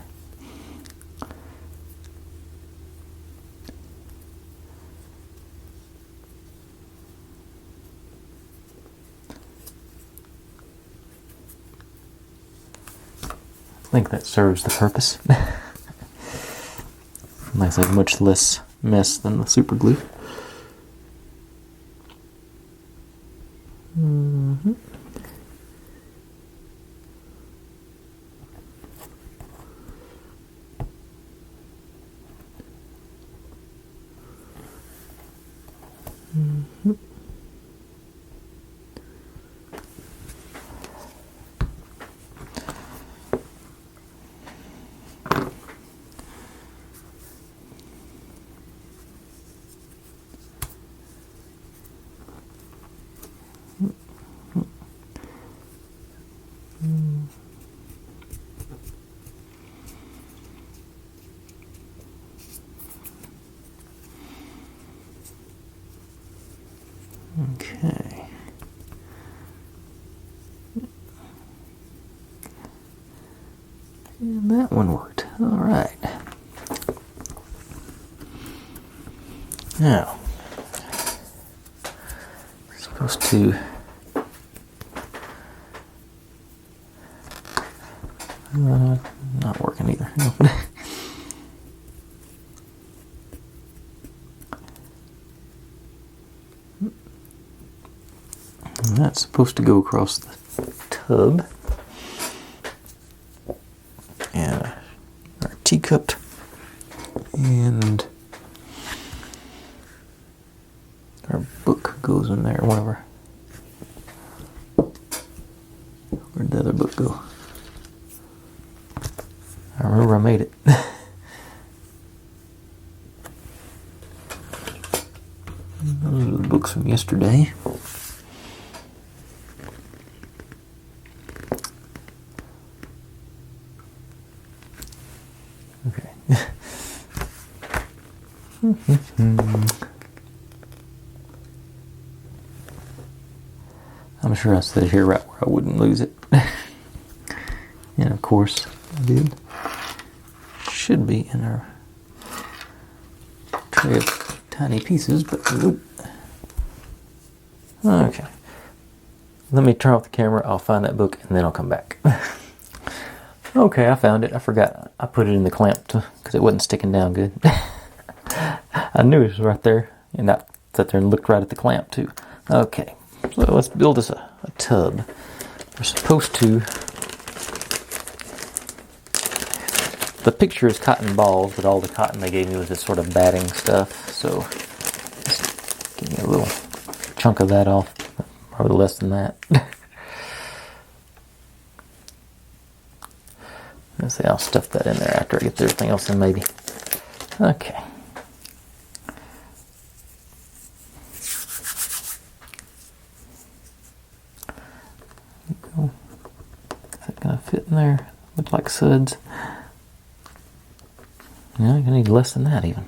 I think that serves the purpose. Like I said, much less mess than the super glue. Okay. And that one worked. All right. Now, supposed to not working either. No. And that's supposed to go across the tub. And our teacup. And our book goes in there, wherever. Where'd the other book go? I remember I made it. Those are the books from yesterday. Okay. I'm sure I said it here right where I wouldn't lose it. And of course I did. Should be in our tray of tiny pieces, but nope. Okay. Let me turn off the camera, I'll find that book, and then I'll come back. Okay, I found it. I forgot I put it in the clamp because it wasn't sticking down good. I knew it was right there, and I sat there and looked right at the clamp too. Okay, so let's build us a tub. We're supposed to... The picture is cotton balls, but all the cotton they gave me was this sort of batting stuff, so just give me a little chunk of that off, probably less than that. Let's see, I'll stuff that in there after I get everything else in, maybe. Okay. Is that gonna fit in there? Look like suds. Yeah, you're gonna need less than that even.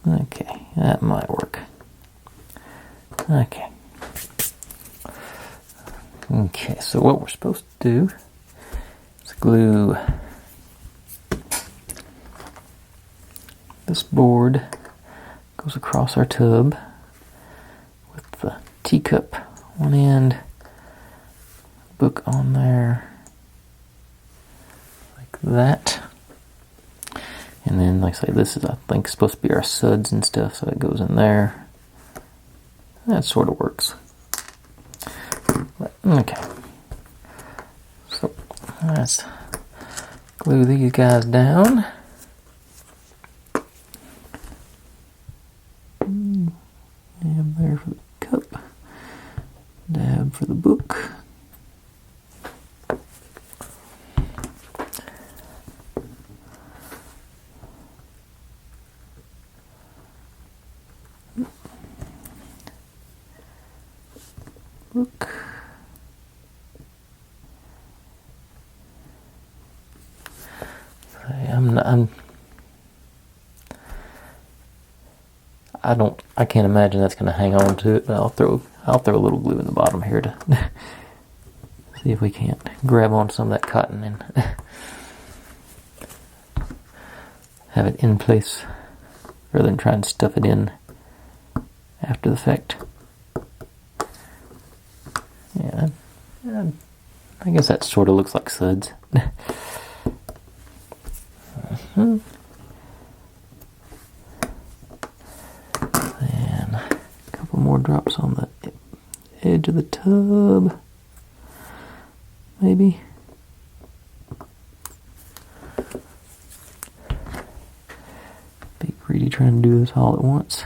Okay, that might work. Okay. Okay, so what we're supposed to do is glue this board, goes across our tub with the teacup one end, book on there like that. And then, like I say, this is, I think, supposed to be our suds and stuff, so it goes in there. That sort of works. But, okay. So, let's glue these guys down. Dab there for the cup. Dab for the book. Book. I can't imagine that's going to hang on to it, but I'll throw a little glue in the bottom here to see if we can't grab on some of that cotton and have it in place rather than trying to stuff it in after the fact. Yeah, I guess that sort of looks like suds. And a couple more drops on the edge of the tub, maybe. Be greedy trying to do this all at once.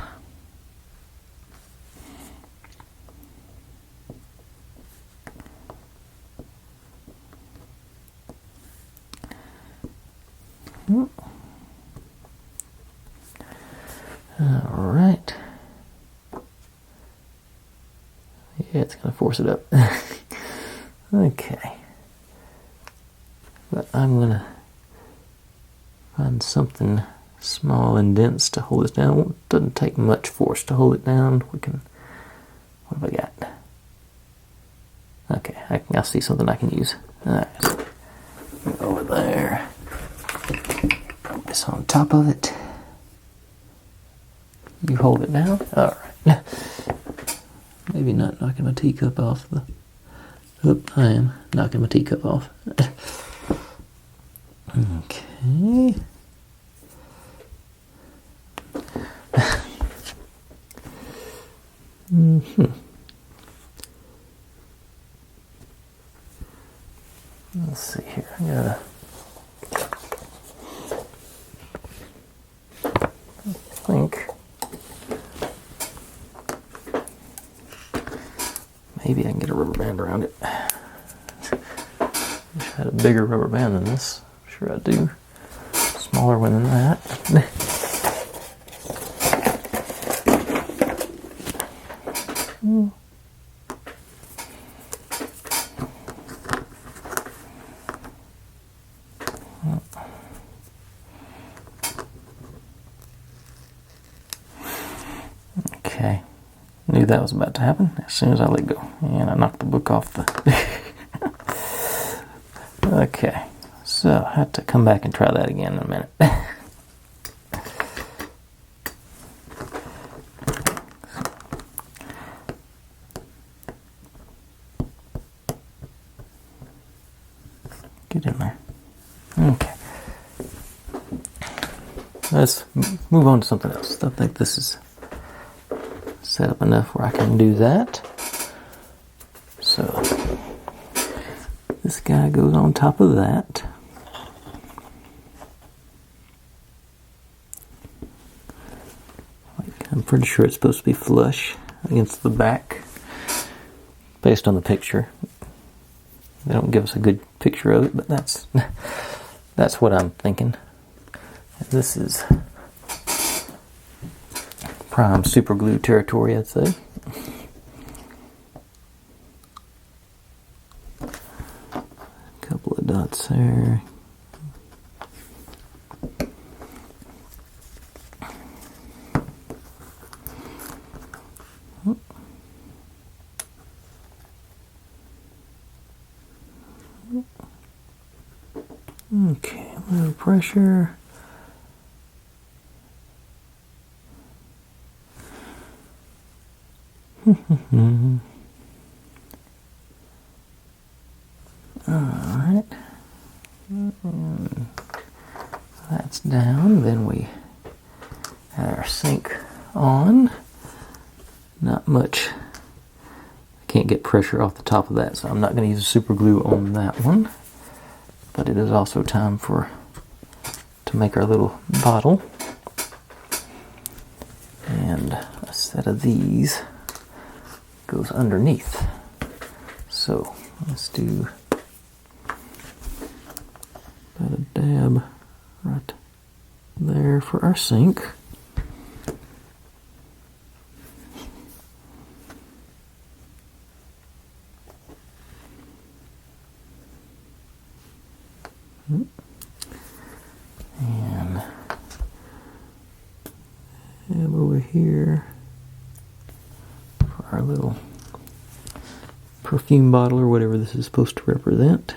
Alright. Yeah, it's going to force it up. Okay. But I'm going to find something small and dense to hold it down. It doesn't take much force to hold it down. We can... What have I got? Okay, I see something I can use. Alright. Over there. Put this on top of it. You hold it down? Alright. Maybe not knocking my teacup off the... Oop, I am knocking my teacup off. Okay. Yeah. I think maybe I can get a rubber band around it. Wish I had a bigger rubber band than this. I'm sure I do. Smaller one than that. Okay. Knew that was about to happen as soon as I let go. And I knocked the book off the... Okay. So, I have to come back and try that again in a minute. Get in there. Okay. Let's move on to something else. I think this is set up enough where I can do that. So, this guy goes on top of that. I'm pretty sure it's supposed to be flush against the back, based on the picture. They don't give us a good picture of it, but that's what I'm thinking. And this is prime super glue territory, I'd say. A couple of dots there. Okay, a little pressure. Alright. That's down. Then we have our sink on. Not much. I can't get pressure off the top of that, so I'm not going to use super glue on that one. But it is also time to make our little bottle. And a set of these goes underneath. So let's do about a dab right there for our sink. And dab over here for our little perfume bottle or whatever this is supposed to represent.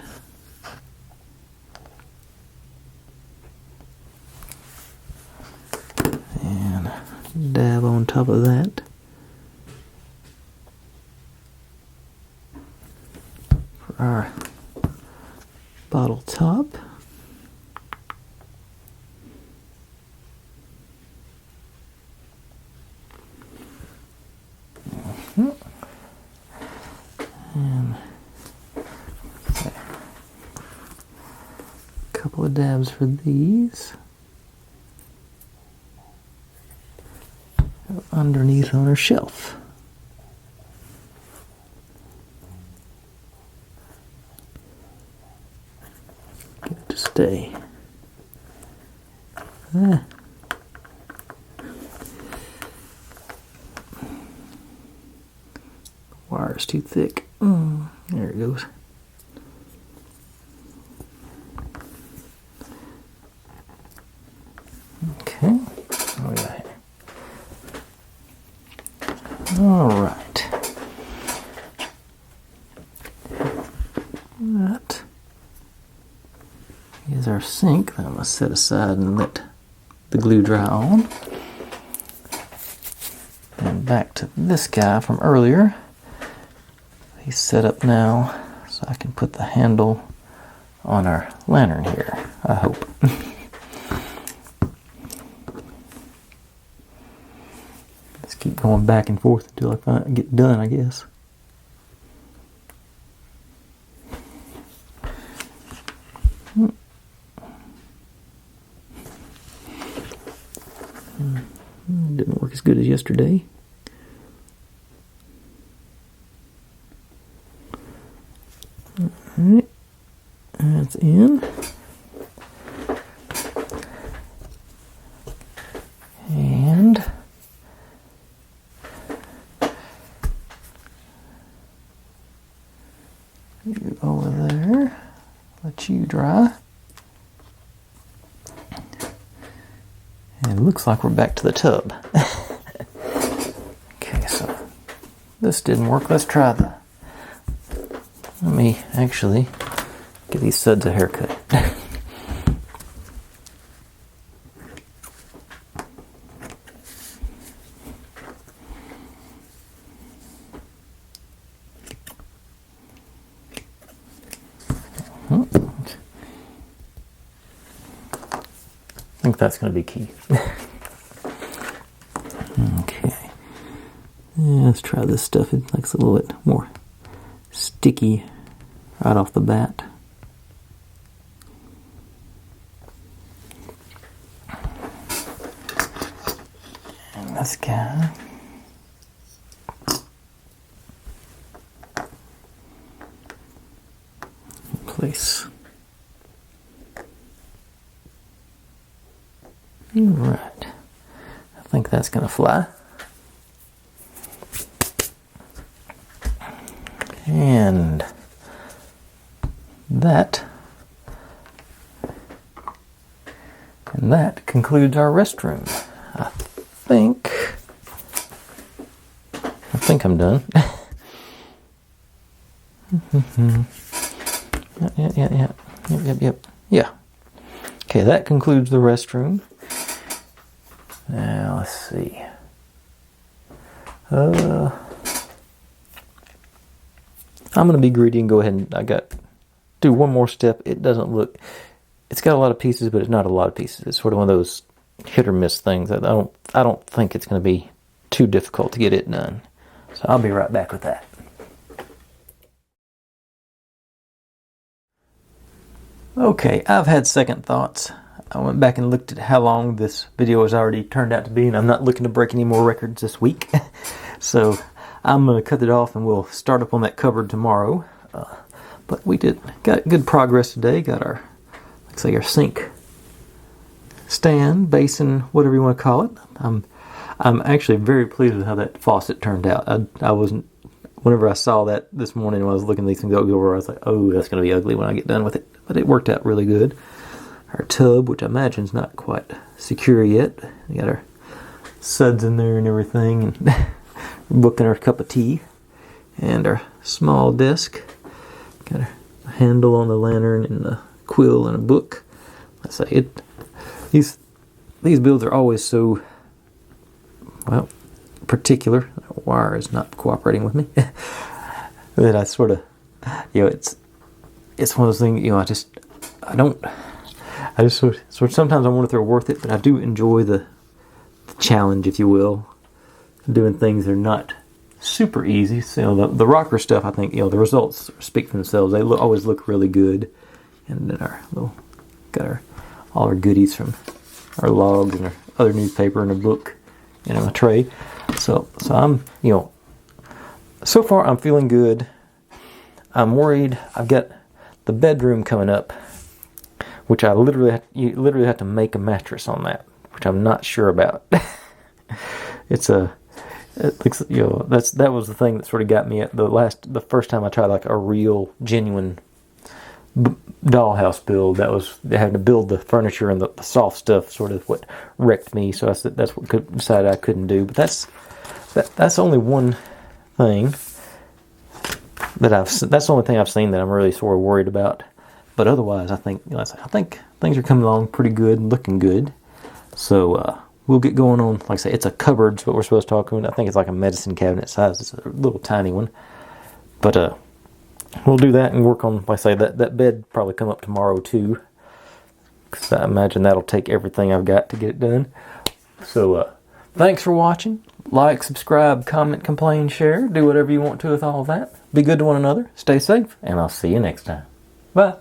And dab on top of that for our bottle top. And a couple of dabs for these. Underneath on our shelf. Get it to stay. Wire's too thick. There it goes. Okay. What we got here? All right. That is our sink that I'm going to set aside and let the glue dry on. And back to this guy from earlier. He's set up now so I can put the handle on our lantern here, I hope. Let's keep going back and forth until I get done, I guess. Didn't work as good as yesterday. Alright, that's in. And you over there, let you dry. And it looks like we're back to the tub. Okay, so this didn't work. Let's try let me actually give these suds a haircut. I think that's going to be key. Okay. Yeah, let's try this stuff. It looks a little bit more sticky right off the bat. And this guy. Place. Right. I think that's going to fly. And that concludes our restroom. I think I'm done. Yeah. Okay, that concludes the restroom. Now let's see. I'm gonna be greedy and go ahead and do one more step. It's got a lot of pieces, but it's not a lot of pieces. It's sort of one of those hit or miss things. I don't think it's gonna be too difficult to get it done. So I'll be right back with that. Okay, I've had second thoughts. I went back and looked at how long this video has already turned out to be, and I'm not looking to break any more records this week. So I'm going to cut it off and we'll start up on that cupboard tomorrow. But we got good progress today. Got our, let's say, our sink stand, basin, whatever you want to call it. I'm actually very pleased with how that faucet turned out. I wasn't, whenever I saw that this morning when I was looking at these things over, I was like, oh, that's going to be ugly when I get done with it. But it worked out really good. Our tub, which I imagine is not quite secure yet. We got our suds in there and everything, and we're booking our cup of tea, and our small desk. Got a handle on the lantern and a quill and a book. Let's say it. These builds are always so particular. The wire is not cooperating with me. That I sort of, it's one of those things. I just sort of sometimes I wonder if they're worth it, but I do enjoy the challenge, if you will, doing things that are not super easy. So the rocker stuff, I think, the results speak for themselves. They always look really good. And then got all our goodies from our logs and our other newspaper and a book in a tray. So I'm, so far I'm feeling good. I'm worried. I've got the bedroom coming up, which you literally have to make a mattress on that, which I'm not sure about. That was the thing that sort of got me at the first time I tried like a real genuine dollhouse build. They had to build the furniture and the soft stuff, sort of what wrecked me. So that's what decided I couldn't do. But that's only one thing that's the only thing I've seen that I'm really sort of worried about. But otherwise, I think things are coming along pretty good and looking good. So we'll get going on. Like I say, it's a cupboard. Is what we're supposed to talk about. I think it's like a medicine cabinet size. It's a little tiny one. But we'll do that and work on. Like I say, that bed probably come up tomorrow too, because I imagine that'll take everything I've got to get it done. So thanks for watching. Like, subscribe, comment, complain, share. Do whatever you want to with all of that. Be good to one another. Stay safe, and I'll see you next time. Bye.